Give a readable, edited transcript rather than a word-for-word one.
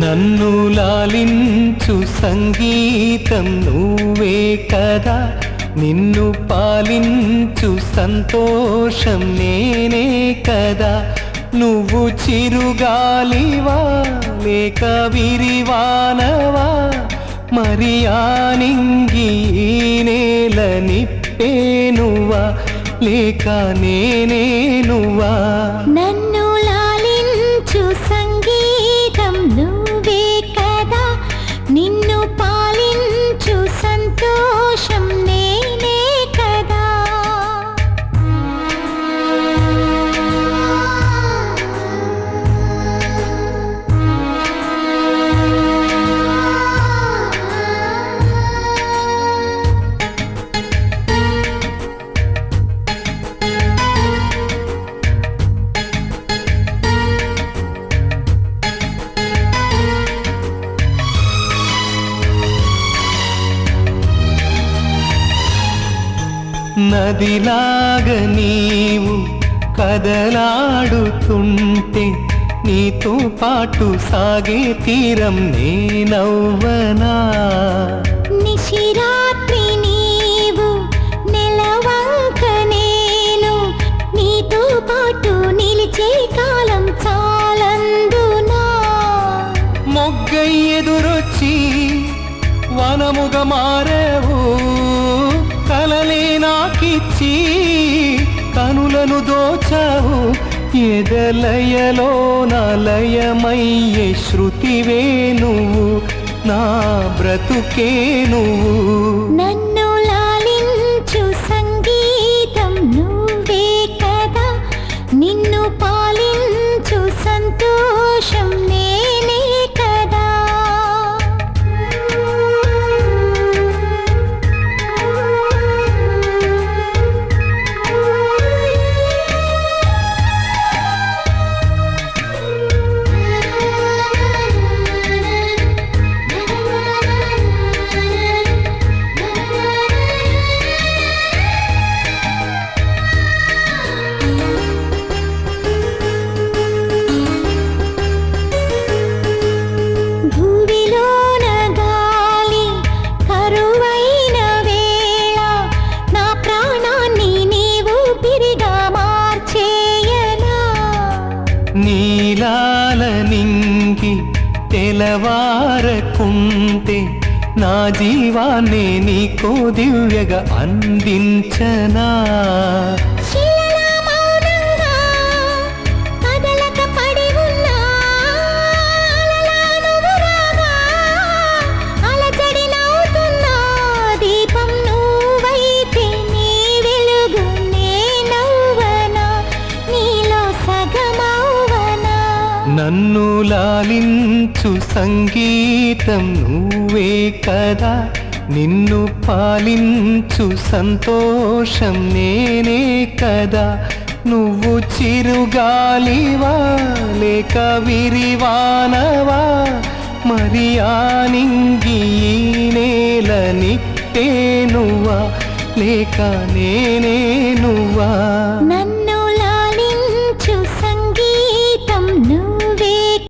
నన్ను లాలించు సంగీతం నువ్వే కదా, నిన్ను పాలించు సంతోషం నేనే కదా. నువ్వు చిరుగాలివా లేక విరివానవా, మరి ఆనింగి నేల నిప్పేనువా లేక నేనే నువ్వా. నన్ను లాలించు సంగీతం నువ్వే కదా, నిన్ను పాలించు సంతోషం నేనే కదా. నదిలాగా నీవు కదలాడుతుంటే, నీతో పాటు సాగే తీరం నేనవ్వనా. నిశిరాత్రి నీవు నెలవంక నేను, నీతో పాటు నిలిచే కాలం చాలందునా. మొగ్గై ఎదురొచ్చి వనముగా మారేవు, కలలే నాకిచ్చి కనులను దోచావు. ఎదలయలో నలయమయ్యే శృతివే నువ్వు, నా బ్రతుకే నువ్వు. నన్ను లాలించు సంగీతం నువ్వే కదా, నిన్ను పాలించు సంతోషం నేనే కదా. నీలాల నింగి తెలవారకుంటే, నా జీవాన్ని నీకో దివ్యగా అందించనా. నన్ను లాలించు సంగీతం నువ్వే కదా, నిన్ను పాలించు సంతోషం నేనే కదా. నువ్వు చిరుగాలివా లేక విరివానవా, మరి ఆనింగి నేల నిప్పేనువా లేక నేనే నువ్వా.